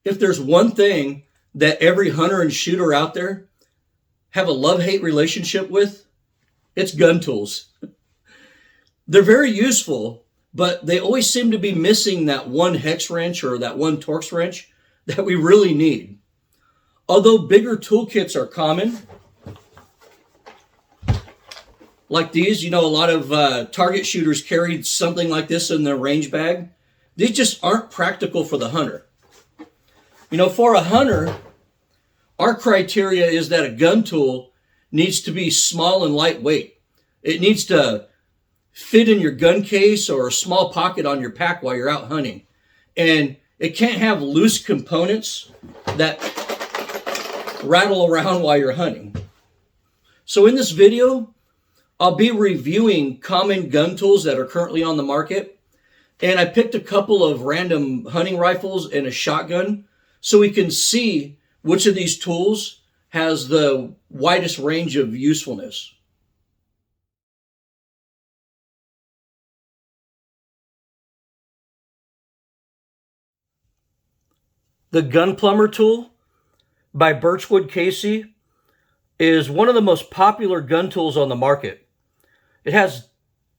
if there's one thing that every hunter and shooter out there have a love-hate relationship with, it's gun tools. They're very useful, but they always seem to be missing that one hex wrench or that one Torx wrench that we really need. Although bigger toolkits are common, like these, a lot of target shooters carry something like this in their range bag. These just aren't practical for the hunter. For a hunter, our criteria is that a gun tool needs to be small and lightweight. It needs to fit in your gun case or a small pocket on your pack while you're out hunting. And it can't have loose components that rattle around while you're hunting. So in this video, I'll be reviewing common gun tools that are currently on the market. And I picked a couple of random hunting rifles and a shotgun so we can see which of these tools has the widest range of usefulness. The Gun Plumber tool by Birchwood Casey is one of the most popular gun tools on the market. It has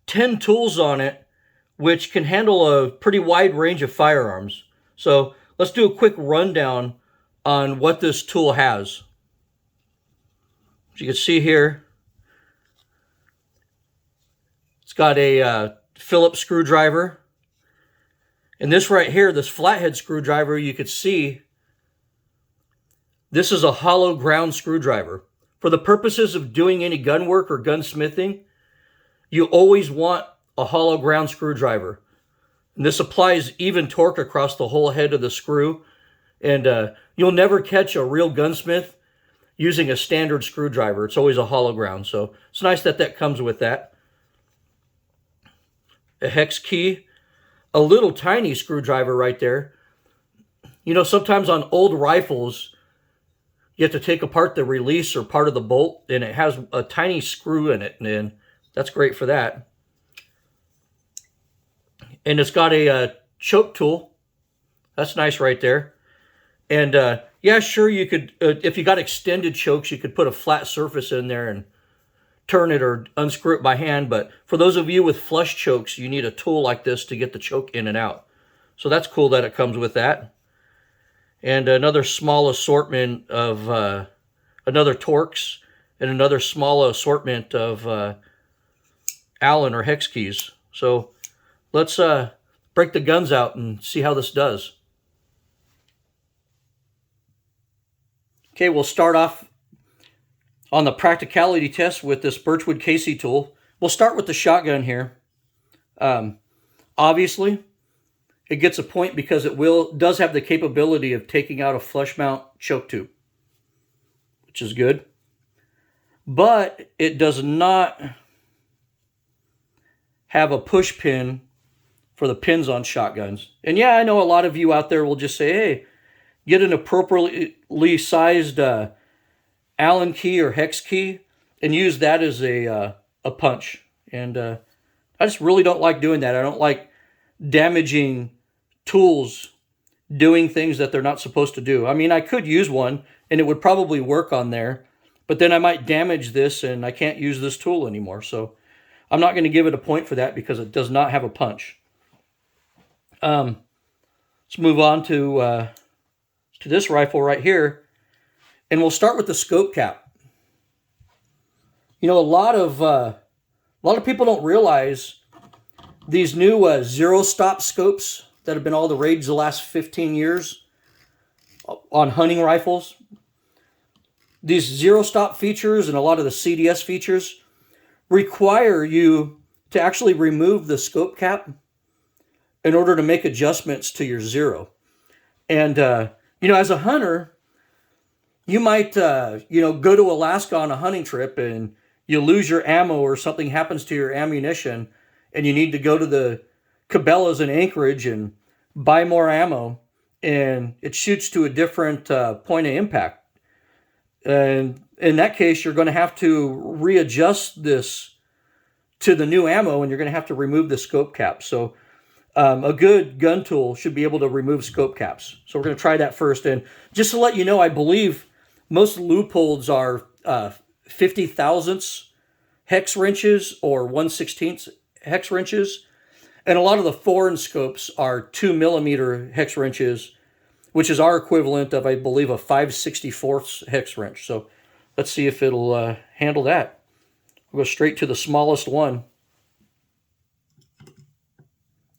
10 tools on it, which can handle a pretty wide range of firearms. So let's do a quick rundown on what this tool has. As you can see here, it's got a Phillips screwdriver. And this right here, this flathead screwdriver, you could see, this is a hollow ground screwdriver. For the purposes of doing any gun work or gunsmithing, you always want a hollow ground screwdriver. And this applies even torque across the whole head of the screw. And you'll never catch a real gunsmith using a standard screwdriver. It's always a hollow ground. So it's nice that that comes with that. A hex key, a little tiny screwdriver right there. Sometimes on old rifles, you have to take apart the release or part of the bolt, and it has a tiny screw in it, and that's great for that. And it's got a choke tool. That's nice right there. And yeah, sure, you could, if you got extended chokes, you could put a flat surface in there and turn it or unscrew it by hand. But for those of you with flush chokes, you need a tool like this to get the choke in and out. So that's cool that it comes with that. And another small assortment of another Torx and another small assortment of Allen or hex keys. So let's break the guns out and see how this does. Okay, we'll start off on the practicality test with this Birchwood Casey tool. We'll start with the shotgun here. Obviously, it gets a point because it does have the capability of taking out a flush mount choke tube, which is good. But it does not have a push pin for the pins on shotguns. And yeah, I know a lot of you out there will just say, hey, get an appropriately sized Allen key or hex key and use that as a punch. And I just really don't like doing that. I don't like damaging tools doing things that they're not supposed to do. I mean, I could use one and it would probably work on there, but then I might damage this and I can't use this tool anymore. So I'm not going to give it a point for that because it does not have a punch. Let's move on to this rifle right here, and we'll start with the scope cap. A lot of people don't realize these new zero stop scopes that have been all the rage the last 15 years on hunting rifles. These zero stop features and a lot of the CDS features require you to actually remove the scope cap in order to make adjustments to your zero. And as a hunter, you might, go to Alaska on a hunting trip and you lose your ammo or something happens to your ammunition and you need to go to the Cabela's in Anchorage and buy more ammo and it shoots to a different point of impact. And in that case, you're going to have to readjust this to the new ammo and you're going to have to remove the scope cap. So A good gun tool should be able to remove scope caps. So we're going to try that first. And just to let you know, I believe most loopholes are 50 thousandths hex wrenches or 1/16 hex wrenches. And a lot of the foreign scopes are 2mm hex wrenches, which is our equivalent of, I believe, a 5/64 hex wrench. So let's see if it'll handle that. We'll go straight to the smallest one.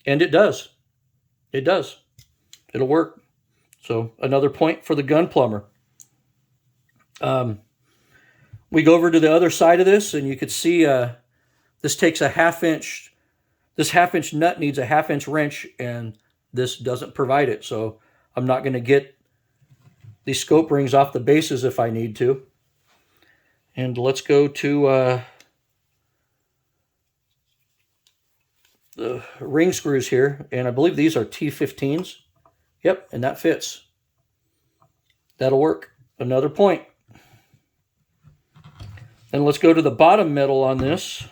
And it does. It does. It'll work. So another point for the gun plumber. We go over to the other side of this, and you can see this takes a 1/2 inch. This 1/2 inch nut needs a 1/2 inch wrench, and this doesn't provide it. So I'm not going to get these scope rings off the bases if I need to. And let's go to the ring screws here, and I believe these are T15s. Yep, and that fits. That'll work. Another point. And let's go to the bottom metal on this.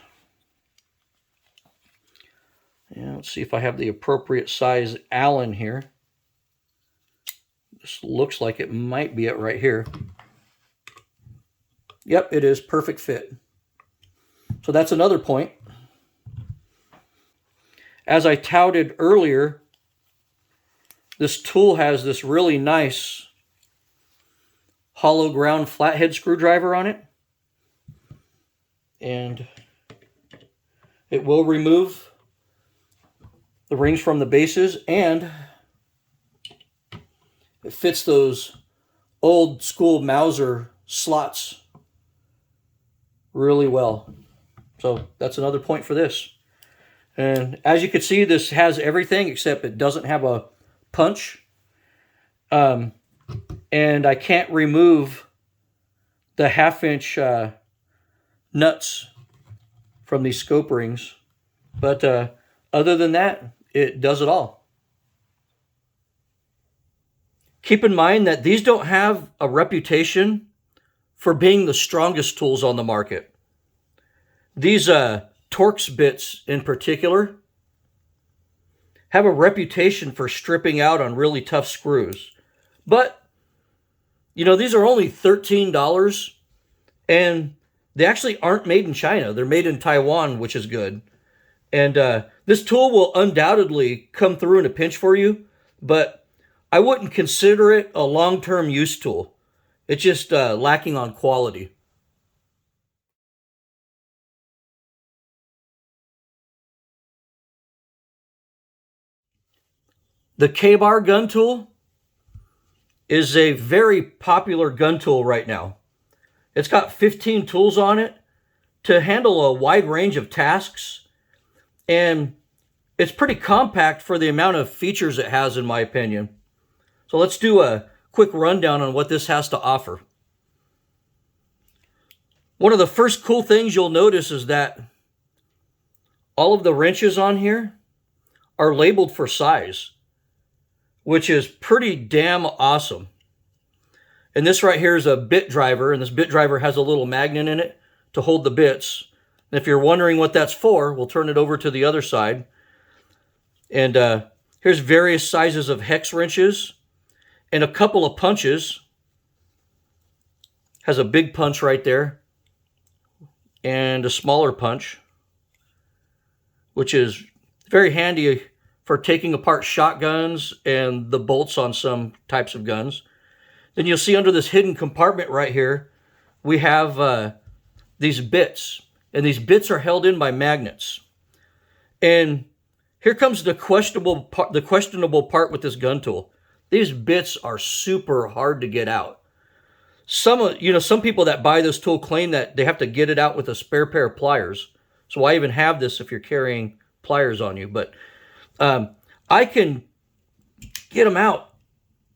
And let's see if I have the appropriate size Allen here. This looks like it might be it right here. Yep, it is. Perfect fit. So that's another point. As I touted earlier, this tool has this really nice hollow ground flathead screwdriver on it. And it will remove the rings from the bases, and it fits those old school Mauser slots really well. So that's another point for this. And as you can see, this has everything except it doesn't have a punch. And I can't remove the 1/2 inch nuts from these scope rings. But other than that, it does it all. Keep in mind that these don't have a reputation for being the strongest tools on the market. These Torx bits in particular have a reputation for stripping out on really tough screws. But, you know, these are only $13, and they actually aren't made in China. They're made in Taiwan, which is good. And this tool will undoubtedly come through in a pinch for you, but I wouldn't consider it a long-term use tool. It's just lacking on quality. The K-Bar gun tool is a very popular gun tool right now. It's got 15 tools on it to handle a wide range of tasks, and it's pretty compact for the amount of features it has, in my opinion. So let's do a quick rundown on what this has to offer. One of the first cool things you'll notice is that all of the wrenches on here are labeled for size, which is pretty damn awesome. And this right here is a bit driver, and this bit driver has a little magnet in it to hold the bits. And if you're wondering what that's for, we'll turn it over to the other side. And here's various sizes of hex wrenches and a couple of punches. Has a big punch right there and a smaller punch, which is very handy for taking apart shotguns and the bolts on some types of guns. Then you'll see under this hidden compartment right here, we have these bits, and these bits are held in by magnets. And here comes the questionable part with this gun tool. These bits are super hard to get out. Some people that buy this tool claim that they have to get it out with a spare pair of pliers. So I even have this if you're carrying pliers on you. But I can get them out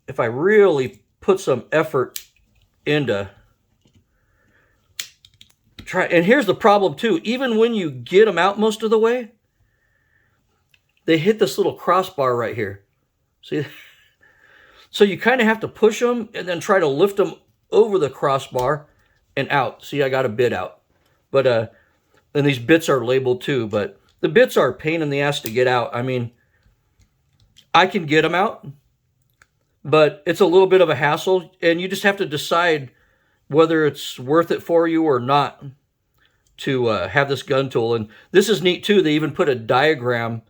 if I really put some effort into try. And here's the problem too. Even when you get them out most of the way, they hit this little crossbar right here. See? So you kind of have to push them and then try to lift them over the crossbar and out. See, I got a bit out. But and these bits are labeled too, but the bits are a pain in the ass to get out. I mean, I can get them out, but it's a little bit of a hassle, and you just have to decide whether it's worth it for you or not to have this gun tool. And this is neat too. They even put a diagram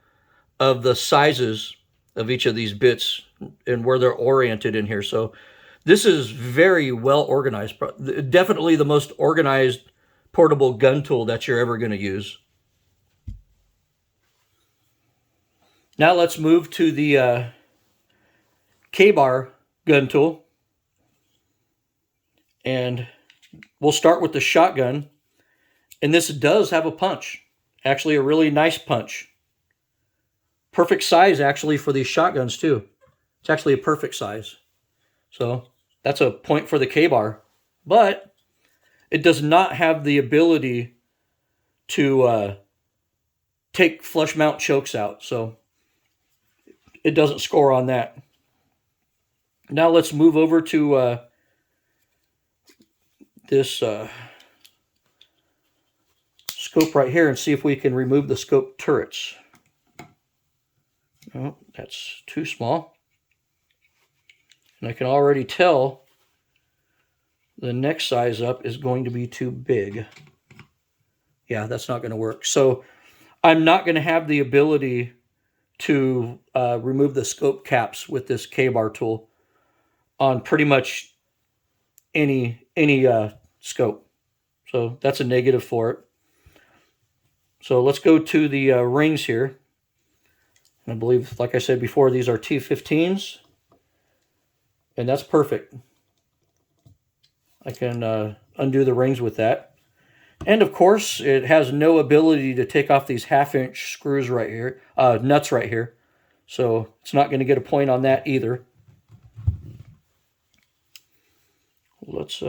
of the sizes of each of these bits and where they're oriented in here. So this is very well organized. Definitely the most organized portable gun tool that you're ever going to use. Now let's move to the Ka-bar gun tool. And we'll start with the shotgun. And this does have a punch. Actually, a really nice punch. Perfect size, actually, for these shotguns, too. It's actually a perfect size. So that's a point for the Ka-bar. But it does not have the ability to take flush mount chokes out. So it doesn't score on that. Now let's move over to this scope right here and see if we can remove the scope turrets. Oh, that's too small. And I can already tell the next size up is going to be too big. Yeah, that's not going to work. So I'm not going to have the ability to remove the scope caps with this Ka-bar tool on pretty much any scope. So that's a negative for it. So let's go to the rings here. I believe, like I said before, these are T15s. And that's perfect. I can undo the rings with that. And of course, it has no ability to take off these 1/2" screws right here, nuts right here. So it's not going to get a point on that either. Let's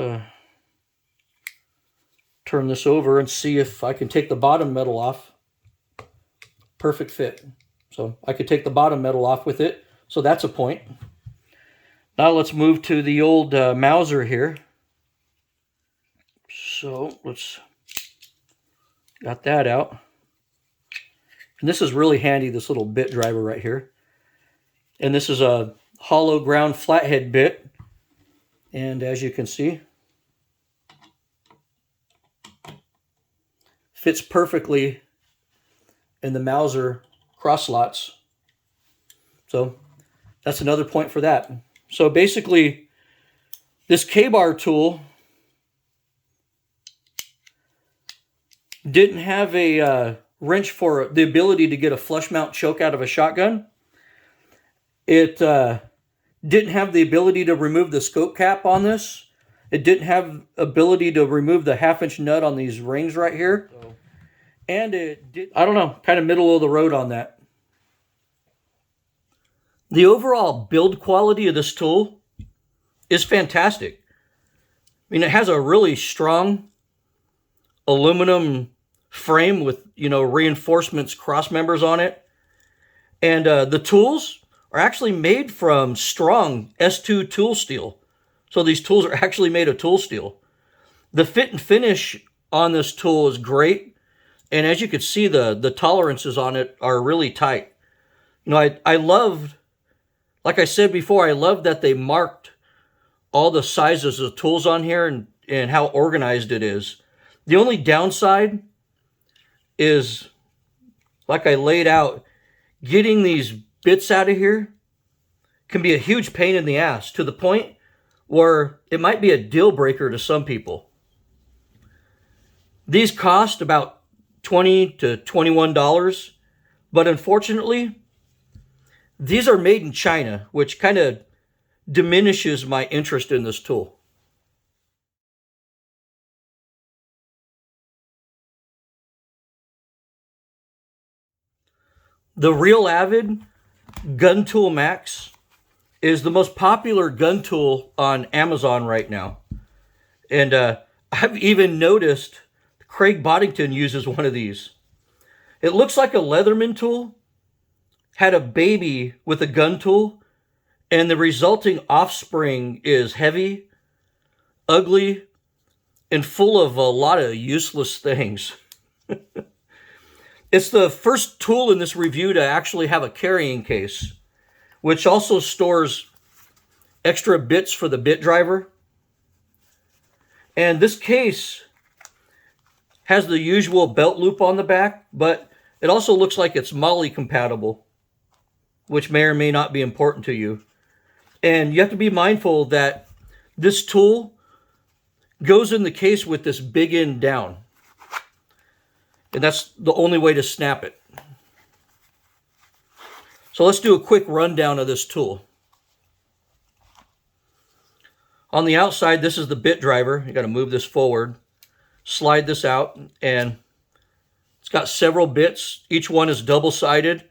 turn this over and see if I can take the bottom metal off. Perfect fit. So I could take the bottom metal off with it. So that's a point. Now let's move to the old Mauser here. So let's got that out. And this is really handy, this little bit driver right here. And this is a hollow ground flathead bit. And as you can see, fits perfectly in the Mauser cross slots. So that's another point for that. So basically, this Ka-bar tool didn't have a wrench for the ability to get a flush mount choke out of a shotgun. It didn't have the ability to remove the scope cap on this. It didn't have ability to remove the 1/2" nut on these rings right here. And it did, I don't know, kind of middle of the road on that. The overall build quality of this tool is fantastic. I mean, it has a really strong aluminum frame with, reinforcements, cross members on it. And the tools are actually made from strong S2 tool steel. So these tools are actually made of tool steel. The fit and finish on this tool is great. And as you can see, the tolerances on it are really tight. I loved, like I said before, I love that they marked all the sizes of tools on here and how organized it is. The only downside is, like I laid out, getting these bits out of here can be a huge pain in the ass, to the point where it might be a deal breaker to some people. These cost about $20 to $21, but unfortunately, these are made in China, which kind of diminishes my interest in this tool. The Real Avid Gun Tool Max is the most popular gun tool on Amazon right now. And I've even noticed Craig Boddington uses one of these. It looks like a Leatherman tool had a baby with a gun tool, and the resulting offspring is heavy, ugly, and full of a lot of useless things. It's the first tool in this review to actually have a carrying case, which also stores extra bits for the bit driver. And this case has the usual belt loop on the back, but it also looks like it's MOLLE compatible, which may or may not be important to you. And you have to be mindful that this tool goes in the case with this big end down. And that's the only way to snap it. So let's do a quick rundown of this tool. On the outside, this is the bit driver. You got to move this forward, slide this out, and it's got several bits. Each one is double-sided.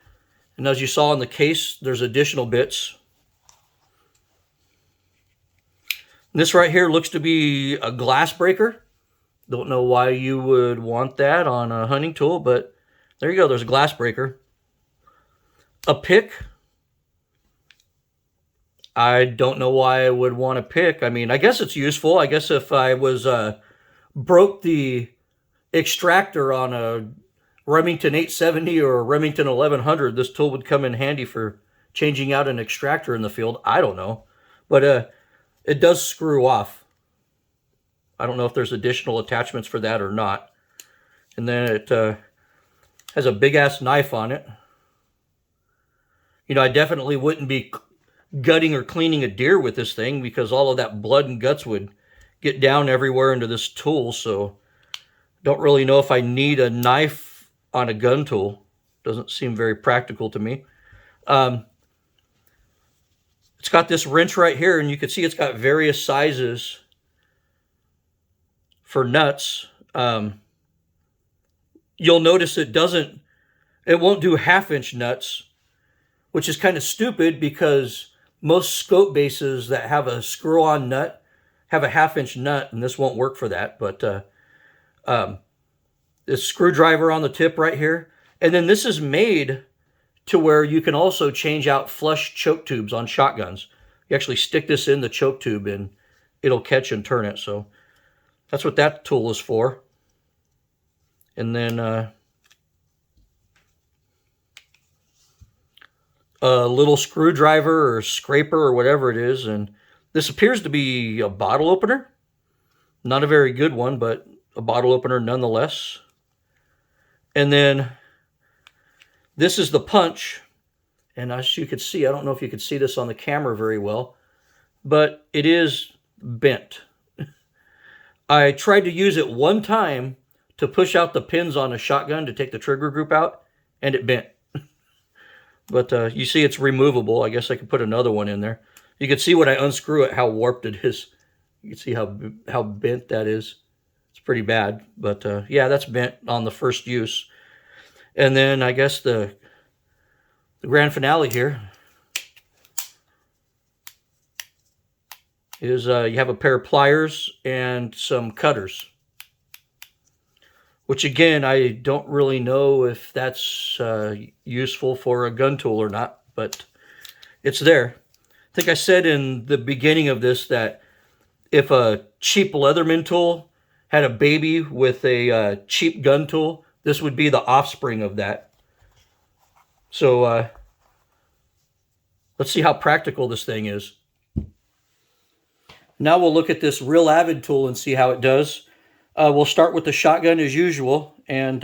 And as you saw in the case, there's additional bits. This right here looks to be a glass breaker. Don't know why you would want that on a hunting tool, but there you go. There's a glass breaker. A pick. I don't know why I would want a pick. I mean, I guess it's useful. I guess if I was broke the extractor on a Remington 870 or a Remington 1100, this tool would come in handy for changing out an extractor in the field. I don't know. But it does screw off. I don't know if there's additional attachments for that or not. And then it has a big-ass knife on it. You know, I definitely wouldn't be gutting or cleaning a deer with this thing because all of that blood and guts would get down everywhere into this tool. So don't really know if I need a knife on a gun tool. Doesn't seem very practical to me. It's got this wrench right here, and you can see it's got various sizes for nuts. You'll notice it won't do 1/2-inch nuts, which is kind of stupid because most scope bases that have a screw-on nut have a 1/2-inch nut, and this won't work for that. But this screwdriver on the tip right here, and then this is made to where you can also change out flush choke tubes on shotguns. You actually stick this in the choke tube and it'll catch and turn it. So that's what that tool is for. And then a little screwdriver or scraper or whatever it is. And this appears to be a bottle opener. Not a very good one, but a bottle opener nonetheless. And then this is the punch, and as you could see, I don't know if you could see this on the camera very well, but it is bent. I tried to use it one time to push out the pins on a shotgun to take the trigger group out, and it bent. But you see it's removable. I guess I could put another one in there. You can see when I unscrew it how warped it is. You can see how bent that is. It's pretty bad, but yeah, that's bent on the first use. And then I guess the grand finale here is you have a pair of pliers and some cutters. Which again, I don't really know if that's useful for a gun tool or not, but it's there. I think I said in the beginning of this that if a cheap Leatherman tool had a baby with a cheap gun tool, this would be the offspring of that. So let's see how practical this thing is. Now we'll look at this real Avid tool and see how it does. We'll start with the shotgun as usual, and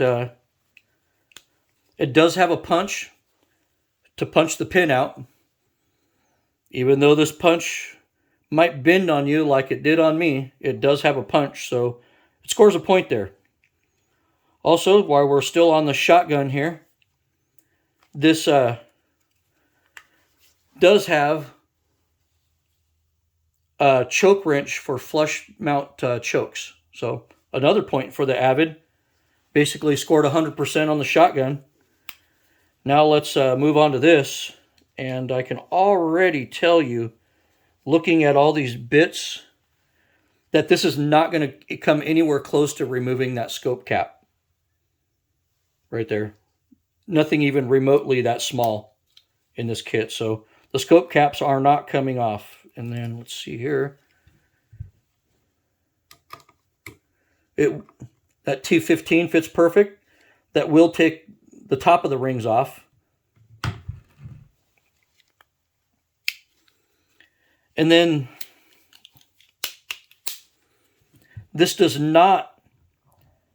it does have a punch to punch the pin out. Even though this punch might bend on you like it did on me, it does have a punch, so it scores a point there. Also, while we're still on the shotgun here, this does have a choke wrench for flush mount chokes. So another point for the Avid. Basically scored 100% on the shotgun. Now let's move on to this. And I can already tell you, looking at all these bits, that this is not going to come anywhere close to removing that scope cap. Right there. Nothing even remotely that small in this kit. So the scope caps are not coming off. And then let's see here. That T15 fits perfect. That will take the top of the rings off. And then this does not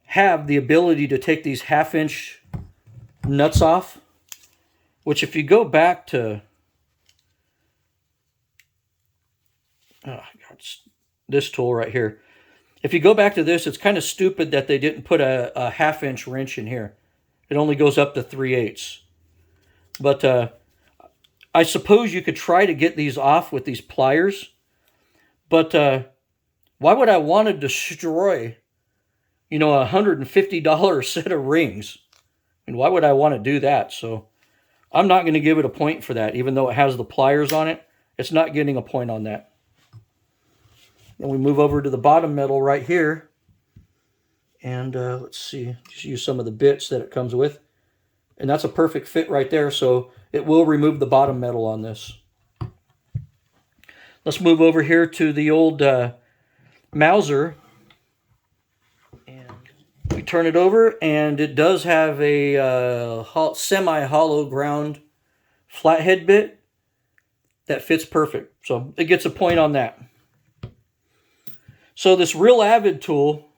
have the ability to take these 1/2-inch nuts off, which if you go back to this tool right here, if you go back to this, it's kind of stupid that they didn't put a 1/2-inch wrench in here. It only goes up to 3/8. But I suppose you could try to get these off with these pliers. But why would I want to destroy, a $150 set of rings? And why would I want to do that? So I'm not going to give it a point for that, even though it has the pliers on it. It's not getting a point on that. Then we move over to the bottom metal right here. And let's see, just use some of the bits that it comes with. And that's a perfect fit right there, so it will remove the bottom metal on this. Let's move over here to the old Mauser. And we turn it over, and it does have a semi-hollow ground flathead bit that fits perfect. So it gets a point on that. So this real Avid tool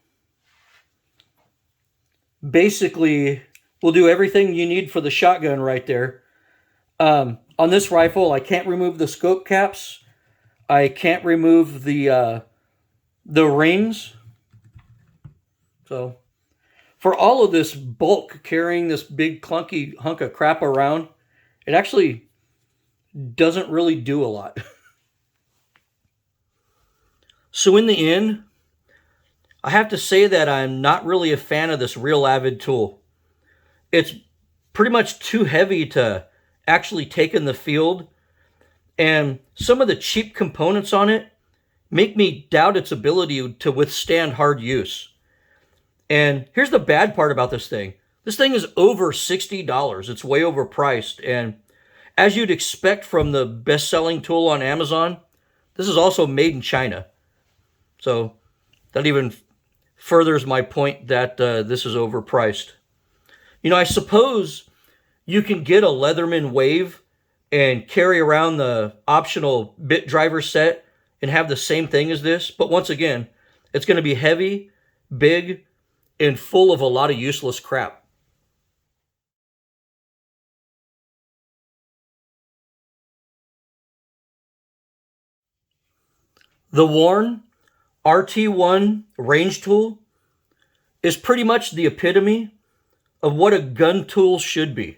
basically will do everything you need for the shotgun right there. On this rifle, I can't remove the scope caps. I can't remove the rings. So for all of this bulk, carrying this big clunky hunk of crap around, it actually doesn't really do a lot. So in the end, I have to say that I'm not really a fan of this real Avid tool. It's pretty much too heavy to actually take in the field, and some of the cheap components on it make me doubt its ability to withstand hard use. And here's the bad part about this thing. This thing is over $60. It's way overpriced, and as you'd expect from the best-selling tool on Amazon, this is also made in China. So that even furthers my point that this is overpriced. I suppose you can get a Leatherman Wave and carry around the optional bit driver set and have the same thing as this. But once again, it's going to be heavy, big, and full of a lot of useless crap. The Warn RT1 range tool is pretty much the epitome of what a gun tool should be.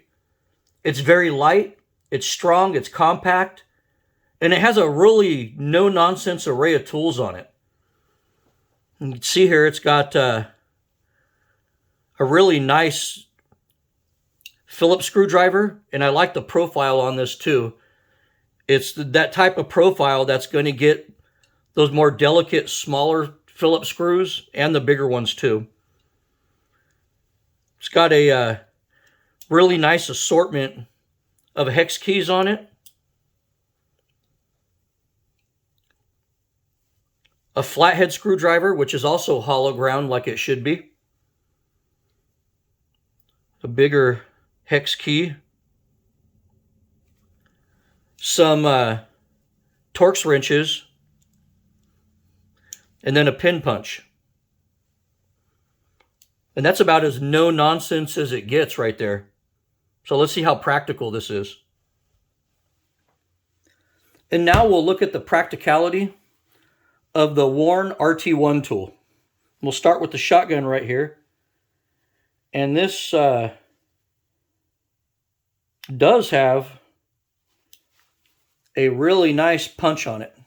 It's very light, it's strong, it's compact, and it has a really no-nonsense array of tools on it. And you can see here it's got a really nice Phillips screwdriver, and I like the profile on this too. It's that type of profile that's going to get those more delicate, smaller Phillips screws and the bigger ones too. It's got a really nice assortment of hex keys on it. A flathead screwdriver, which is also hollow ground like it should be. A bigger hex key. Some Torx wrenches. And then a pin punch. And that's about as no nonsense as it gets right there. So let's see how practical this is. And now we'll look at the practicality of the Warn RT1 tool. We'll start with the shotgun right here. And this does have a really nice punch on it.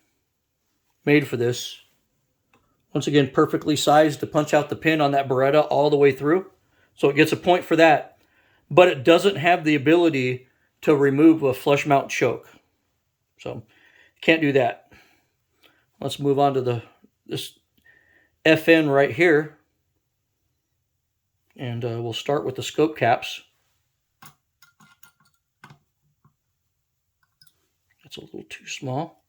Made for this. Once again, perfectly sized to punch out the pin on that Beretta all the way through. So it gets a point for that. But it doesn't have the ability to remove a flush mount choke. So can't do that. Let's move on to this FN right here. And we'll start with the scope caps. That's a little too small.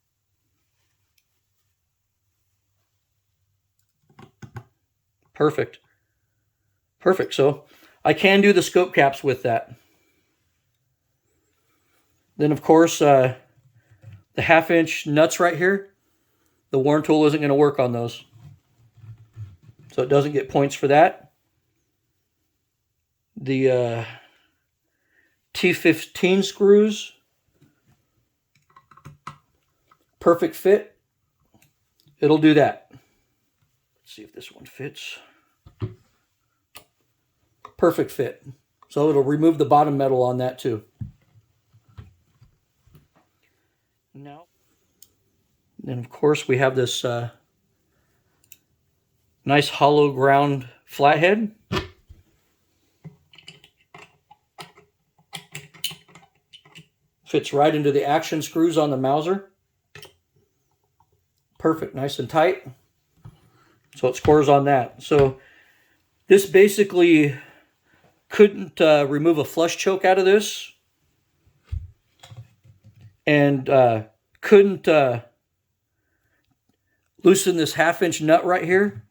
Perfect. Perfect. So I can do the scope caps with that. Then, of course, the The 1/2-inch nuts right here, the Warn tool isn't going to work on those. So it doesn't get points for that. The T15 screws, perfect fit. It'll do that. Let's see if this one fits. Perfect fit. So it'll remove the bottom metal on that too. Now, then of course we have this nice hollow ground flathead. Fits right into the action screws on the Mauser. Perfect, nice and tight. So it scores on that. So this basically couldn't remove a flush choke out of this, and couldn't loosen this 1/2-inch nut right here,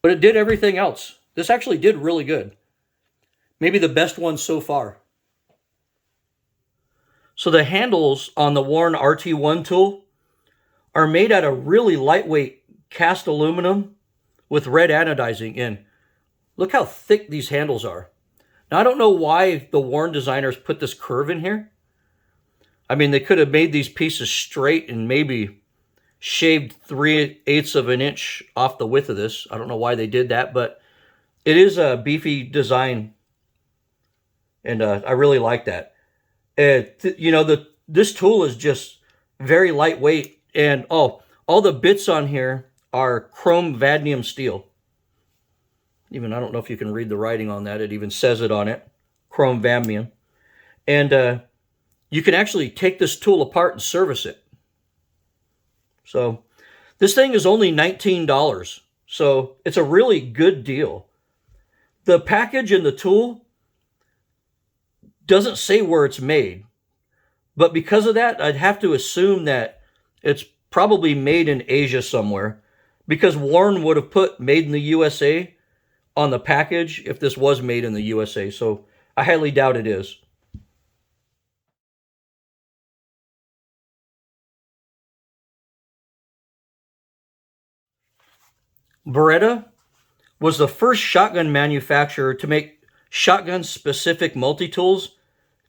but it did everything else. This actually did really good. Maybe the best one so far. So the handles on the Warn RT1 tool are made out of really lightweight cast aluminum with red anodizing in. Look how thick these handles are. Now, I don't know why the Warn designers put this curve in here. I mean, they could have made these pieces straight and maybe shaved 3/8 of an inch off the width of this. I don't know why they did that, but it is a beefy design, and I really like that. You know, this tool is just very lightweight, and all the bits on here are chrome vadnium steel. Even, I don't know if you can read the writing on that. It even says it on it, chrome vadnium. And you can actually take this tool apart and service it. So this thing is only $19. So it's a really good deal. The package and the tool doesn't say where it's made, but because of that, I'd have to assume that it's probably made in Asia somewhere, because Warn would have put made in the USA on the package if this was made in the USA. So I highly doubt it is. Beretta was the first shotgun manufacturer to make shotgun-specific multi-tools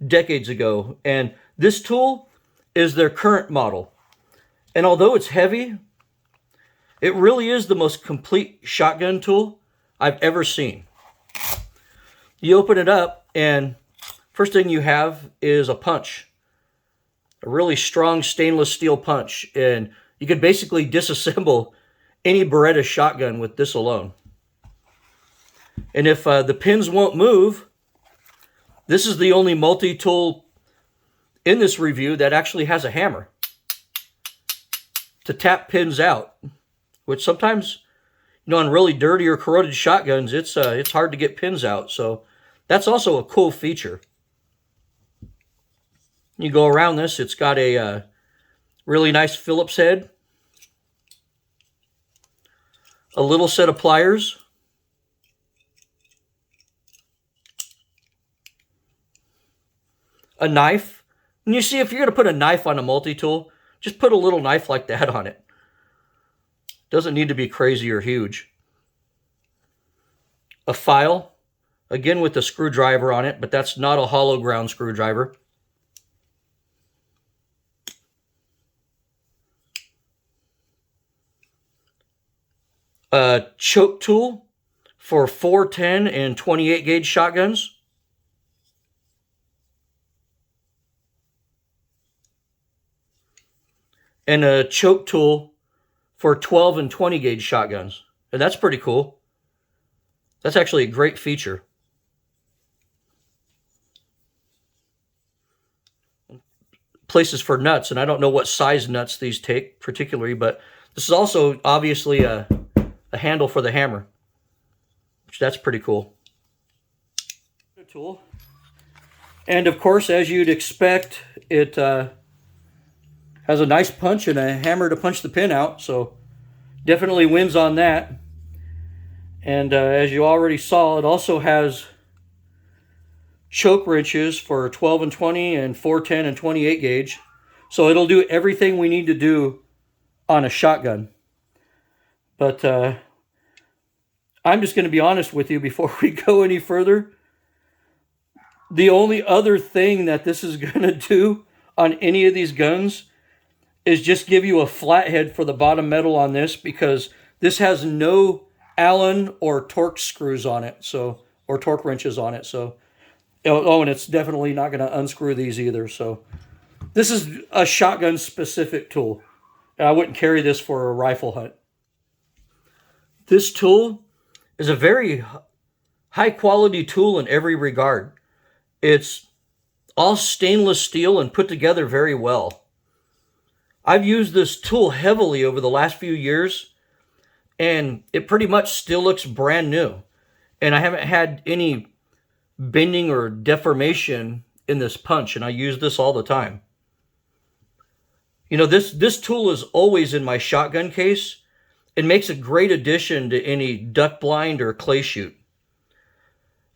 decades ago, and this tool is their current model. And although it's heavy, it really is the most complete shotgun tool I've ever seen. You open it up, and first thing you have is a punch. A really strong stainless steel punch, and you could basically disassemble any Beretta shotgun with this alone. And if the pins won't move, this is the only multi-tool in this review that actually has a hammer to tap pins out, which sometimes, you know, on really dirty or corroded shotguns, it's hard to get pins out. So that's also a cool feature. You go around this, it's got a really nice Phillips head, a little set of pliers, a knife. And you see, if you're going to put a knife on a multi-tool, just put a little knife like that on it. Doesn't need to be crazy or huge. A file, again with the screwdriver on it, but that's not a hollow ground screwdriver. A choke tool for 410 and 28 gauge shotguns. And a choke tool for 12 and 20 gauge shotguns. And that's pretty cool. That's actually a great feature. Places for nuts, and I don't know what size nuts these take particularly, but this is also obviously a handle for the hammer, which that's pretty cool. Tool. And of course, as you'd expect, it has a nice punch and a hammer to punch the pin out, so definitely wins on that. And as you already saw, it also has choke wrenches for 12 and 20 and 410 and 28 gauge, So it'll do everything we need to do on a shotgun. But I'm just going to be honest with you before we go any further. The only other thing that this is going to do on any of these guns is just give you a flathead for the bottom metal on this, because this has no Allen or torque screws on it, so, or torque wrenches on it. So, oh, and it's definitely not going to unscrew these either. So this is a shotgun specific tool. I wouldn't carry this for a rifle hunt. This tool is a very high quality tool in every regard. It's all stainless steel and put together very well. I've used this tool heavily over the last few years, and it pretty much still looks brand new. And I haven't had any bending or deformation in this punch, and I use this all the time. You know, this tool is always in my shotgun case. It makes a great addition to any duck blind or clay shoot.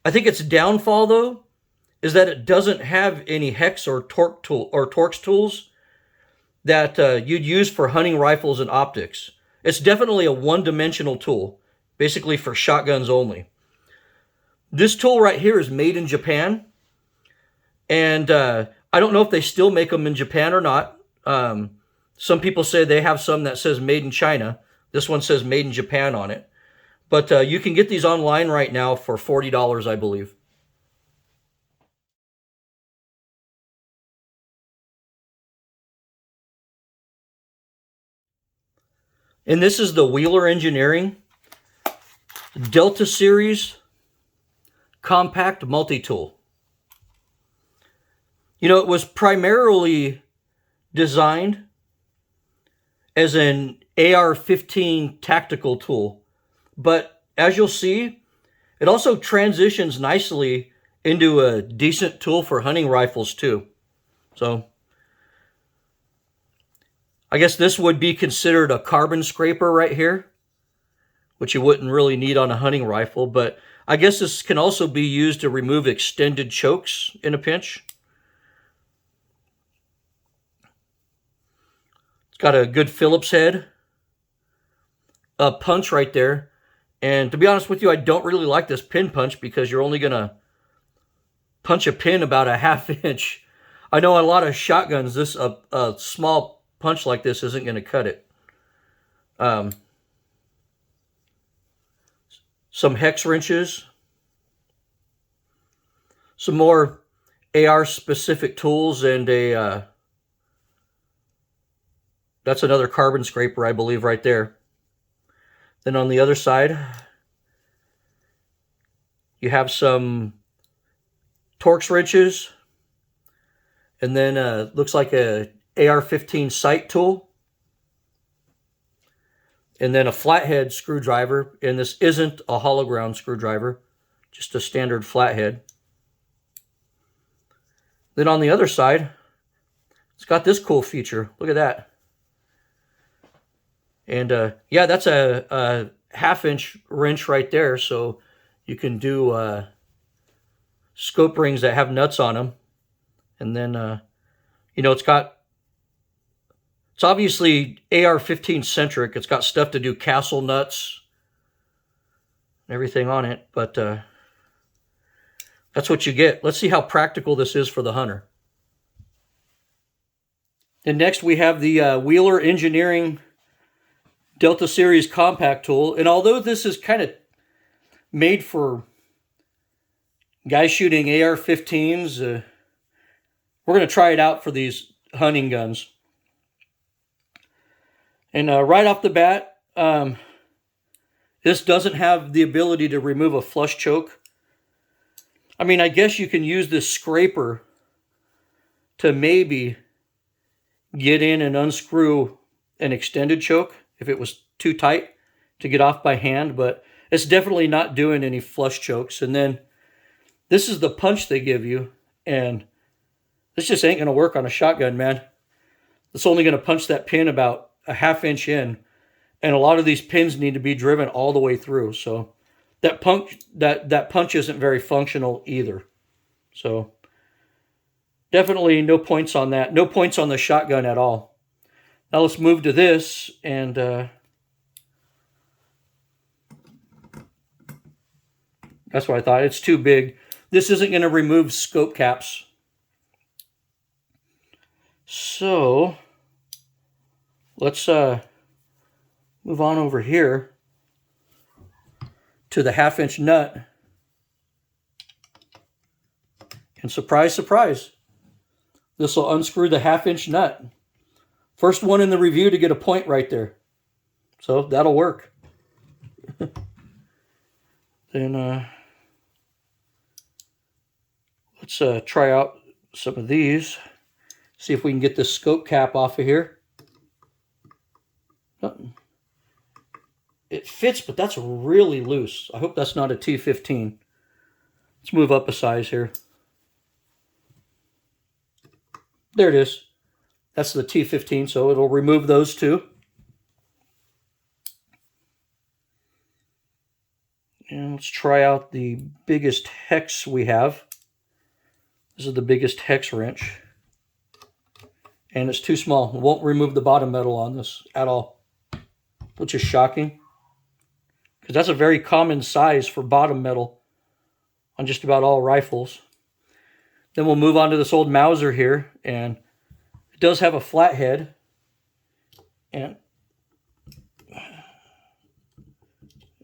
I think its downfall, though, is that it doesn't have any hex or torque tool or Torx tools that you'd use for hunting rifles and optics. It's definitely a one-dimensional tool, basically for shotguns only. This tool right here is made in Japan, and I don't know if they still make them in Japan or not. Some people say they have some that says made in China. This one says made in Japan on it. But you can get these online right now for $40, I believe. And this is the Wheeler Engineering Delta Series Compact Multi-Tool. You know, it was primarily designed as an AR-15 tactical tool, but as you'll see, it also transitions nicely into a decent tool for hunting rifles too. So I guess this would be considered a carbon scraper right here, which you wouldn't really need on a hunting rifle, but I guess this can also be used to remove extended chokes in a pinch. It's got a good Phillips head, a punch right there, and to be honest with you, I don't really like this pin punch because you're only going to punch a pin about a ½ inch. I know a lot of shotguns, this a small punch like this isn't going to cut it. Some hex wrenches, some more AR specific tools, and a that's another carbon scraper, I believe, right there. Then on the other side, you have some Torx wrenches, and then looks like a AR-15 sight tool, and then a flathead screwdriver, and this isn't a hollow ground screwdriver, just a standard flathead. Then on the other side, it's got this cool feature. Look at that. And yeah, that's a ½ inch wrench right there, so you can do scope rings that have nuts on them. And then, you know, it's obviously AR-15 centric. It's got stuff to do castle nuts and everything on it, but that's what you get. Let's see how practical this is for the hunter. And next we have the Wheeler Engineering Delta Series Compact Tool. And although this is kind of made for guys shooting AR-15s, we're going to try it out for these hunting guns. And right off the bat, this doesn't have the ability to remove a flush choke. I mean, I guess you can use this scraper to maybe get in and unscrew an extended choke if it was too tight to get off by hand, but it's definitely not doing any flush chokes. And then this is the punch they give you, and this just ain't going to work on a shotgun, man. It's only going to punch that pin about a ½ inch in, and a lot of these pins need to be driven all the way through. So that punch isn't very functional either. So Definitely no points on that. No points on the shotgun at all. Now let's move to this, and that's what I thought. It's too big. This isn't going to remove scope caps. So let's move on over here to the 1/2 inch nut. And surprise, surprise, this will unscrew the 1/2 inch nut. First one in the review to get a point right there. So that'll work. Then let's try out some of these. See if we can get this scope cap off of here. It fits, but that's really loose. I hope that's not a T15. Let's move up a size here. There it is. That's the T15, so it'll remove those two. And let's try out the biggest hex we have. This is the biggest hex wrench. And it's too small. It won't remove the bottom metal on this at all, which is shocking, because that's a very common size for bottom metal on just about all rifles. Then we'll move on to this old Mauser here, and it does have a flat head, and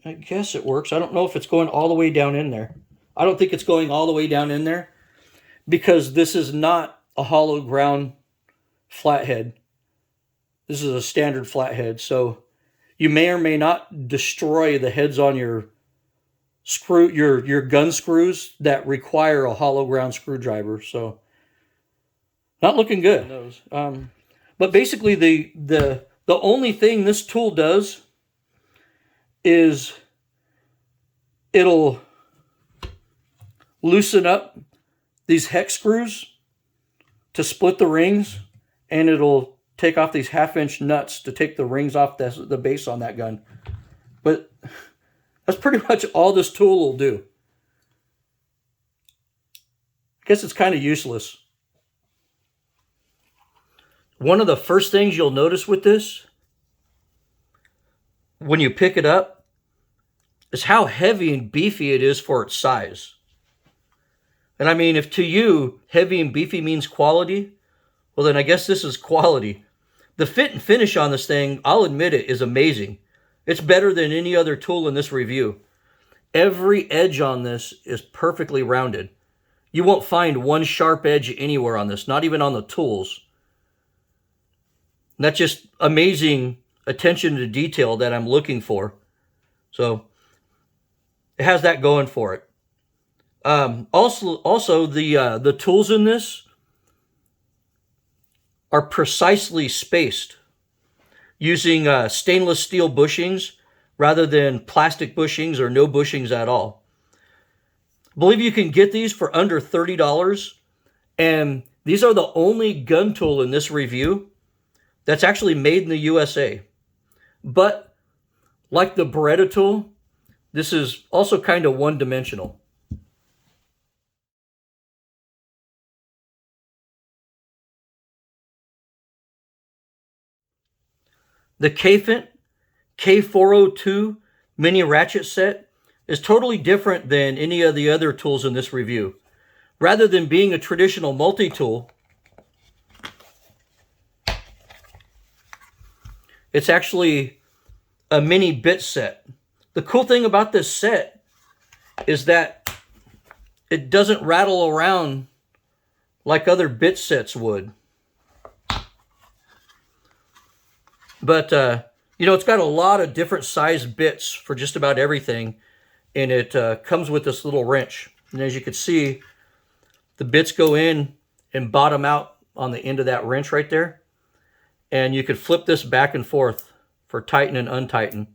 I guess it works. I don't know if it's going all the way down in there. I don't think it's going all the way down in there, because this is not a hollow ground flathead. This is a standard flathead, so you may or may not destroy the heads on your gun screws that require a hollow ground screwdriver. So not looking good. But basically the only thing this tool does is it'll loosen up these hex screws to split the rings, and it'll take off these 1/2 inch nuts to take the rings off the base on that gun. But that's pretty much all this tool will do. I guess it's kind of useless. One of the first things you'll notice with this, when you pick it up, is how heavy and beefy it is for its size. And I mean, if to you, heavy and beefy means quality, well, then I guess this is quality. The fit and finish on this thing, I'll admit it, is amazing. It's better than any other tool in this review. Every edge on this is perfectly rounded. You won't find one sharp edge anywhere on this, not even on the tools. And that's just amazing attention to detail that I'm looking for. So it has that going for it. Also the tools in this are precisely spaced using stainless steel bushings rather than plastic bushings or no bushings at all. I believe you can get these for under $30, and these are the only gun tool in this review that's actually made in the USA. But like the Beretta tool, this is also kind of one-dimensional. The Kaephin K402 mini ratchet set is totally different than any of the other tools in this review. Rather than being a traditional multi-tool, it's actually a mini bit set. The cool thing about this set is that it doesn't rattle around like other bit sets would. But, it's got a lot of different size bits for just about everything. And it comes with this little wrench. And as you can see, the bits go in and bottom out on the end of that wrench right there. And you could flip this back and forth for tighten and untighten.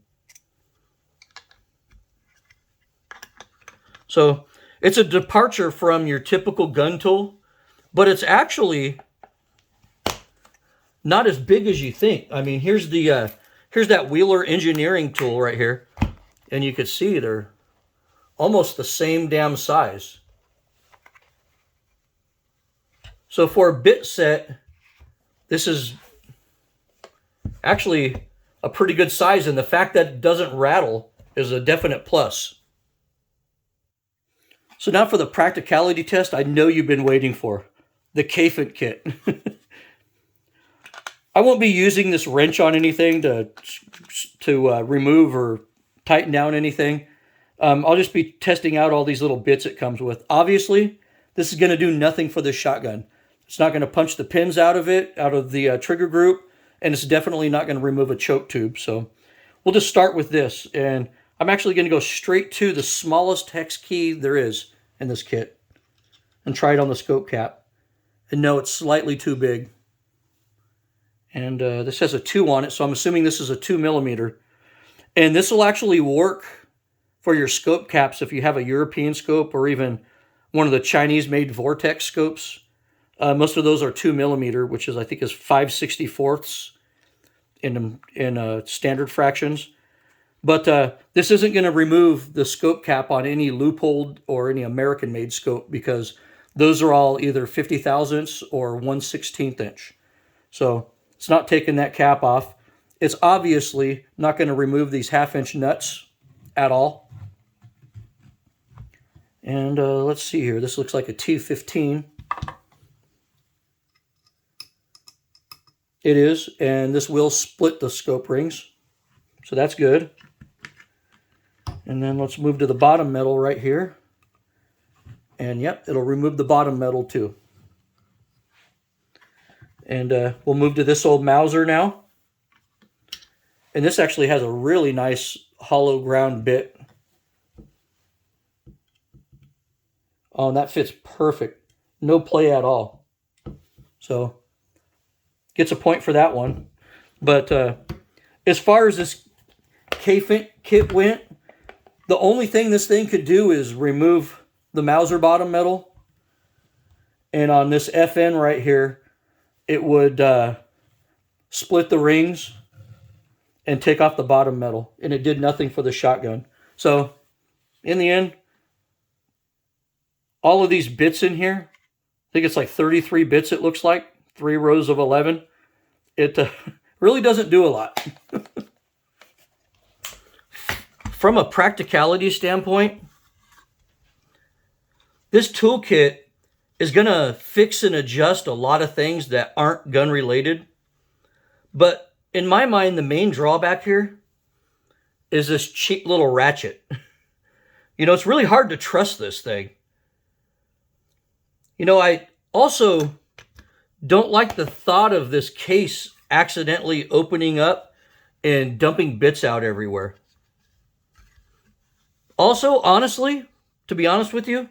So it's a departure from your typical gun tool, but it's actually not as big as you think. I mean, here's that Wheeler engineering tool right here, and you can see they're almost the same damn size. So for a bit set, this is actually a pretty good size, and the fact that it doesn't rattle is a definite plus. So now for the practicality test I know you've been waiting for, the Kaephin kit. I won't be using this wrench on anything to remove or tighten down anything. I'll just be testing out all these little bits it comes with. Obviously, this is going to do nothing for this shotgun. It's not going to punch the pins out of it, out of the trigger group, and it's definitely not going to remove a choke tube. So we'll just start with this, and I'm actually going to go straight to the smallest hex key there is in this kit and try it on the scope cap. And no, it's slightly too big. And this has a 2 on it, so I'm assuming this is a 2mm. And this will actually work for your scope caps if you have a European scope or even one of the Chinese-made Vortex scopes. Most of those are 2mm, which is, I think, is 5/64ths in standard fractions. But this isn't going to remove the scope cap on any Leupold or any American-made scope, because those are all either 50 thousandths or 1/16 inch. So it's not taking that cap off. It's obviously not going to remove these 1/2 inch nuts at all. And let's see here. This looks like a T15. It is, and this will split the scope rings. So that's good. And then let's move to the bottom metal right here. And yep, it'll remove the bottom metal too. And we'll move to this old Mauser now. And this actually has a really nice hollow ground bit. Oh, and that fits perfect. No play at all. So, gets a point for that one. But as far as this Kaephin kit went, the only thing this thing could do is remove the Mauser bottom metal. And on this FN right here, it would split the rings and take off the bottom metal. And it did nothing for the shotgun. So, in the end, all of these bits in here, I think it's like 33 bits it looks like, 3 rows of 11. It really doesn't do a lot. From a practicality standpoint, this toolkit is going to fix and adjust a lot of things that aren't gun related. But in my mind, the main drawback here is this cheap little ratchet. You know, it's really hard to trust this thing. You know, I also don't like the thought of this case accidentally opening up and dumping bits out everywhere. Also, honestly, to be honest with you,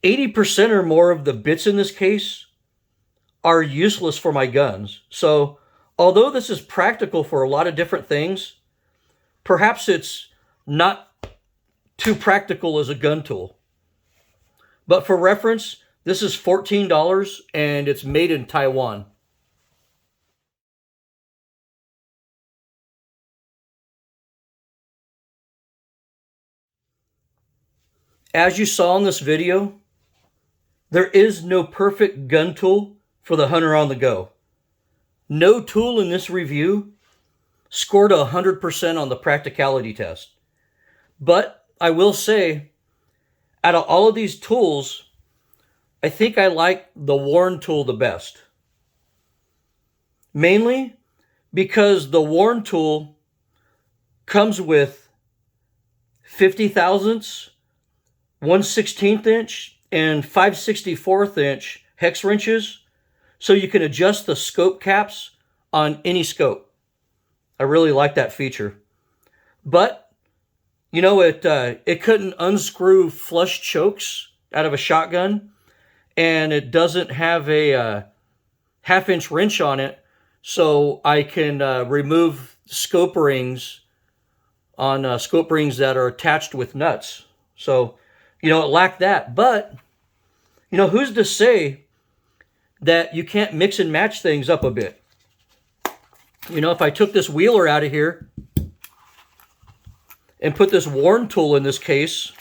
80% or more of the bits in this case are useless for my guns. So, although this is practical for a lot of different things, perhaps it's not too practical as a gun tool. But for reference, this is $14 and it's made in Taiwan. As you saw in this video, there is no perfect gun tool for the hunter on the go. No tool in this review scored 100% on the practicality test. But I will say, out of all of these tools, I think I like the Warren tool the best. Mainly because the Warren tool comes with 50 thousandths, 1/16 inch, and 5/64 inch hex wrenches, so you can adjust the scope caps on any scope. I really like that feature. But, you know, it couldn't unscrew flush chokes out of a shotgun, and it doesn't have a 1/2 inch wrench on it, so I can remove scope rings on scope rings that are attached with nuts. So, you know, it lacked that. But, you know, who's to say that you can't mix and match things up a bit? You know, if I took this wheeler out of here and put this Warren tool in this case,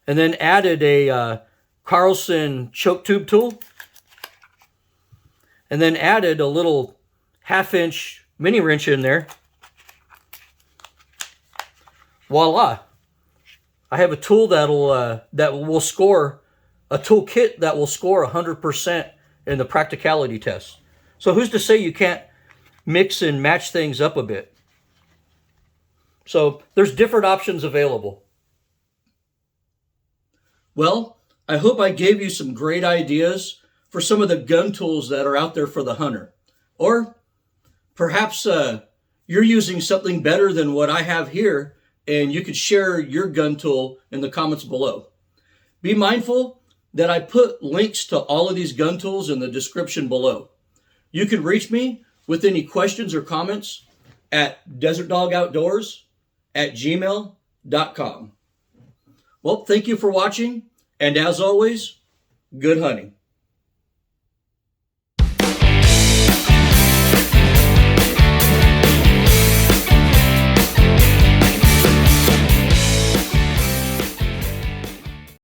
and then added a Carlson choke tube tool, and then added a little 1/2-inch mini wrench in there. Voila! I have a tool that will score, a toolkit that will score 100% in the practicality test. So who's to say you can't mix and match things up a bit? So there's different options available. Well, I hope I gave you some great ideas for some of the gun tools that are out there for the hunter. Or perhaps you're using something better than what I have here, and you could share your gun tool in the comments below. Be mindful that I put links to all of these gun tools in the description below. You can reach me with any questions or comments at desertdogoutdoors@gmail.com. Well, thank you for watching, and as always, good hunting.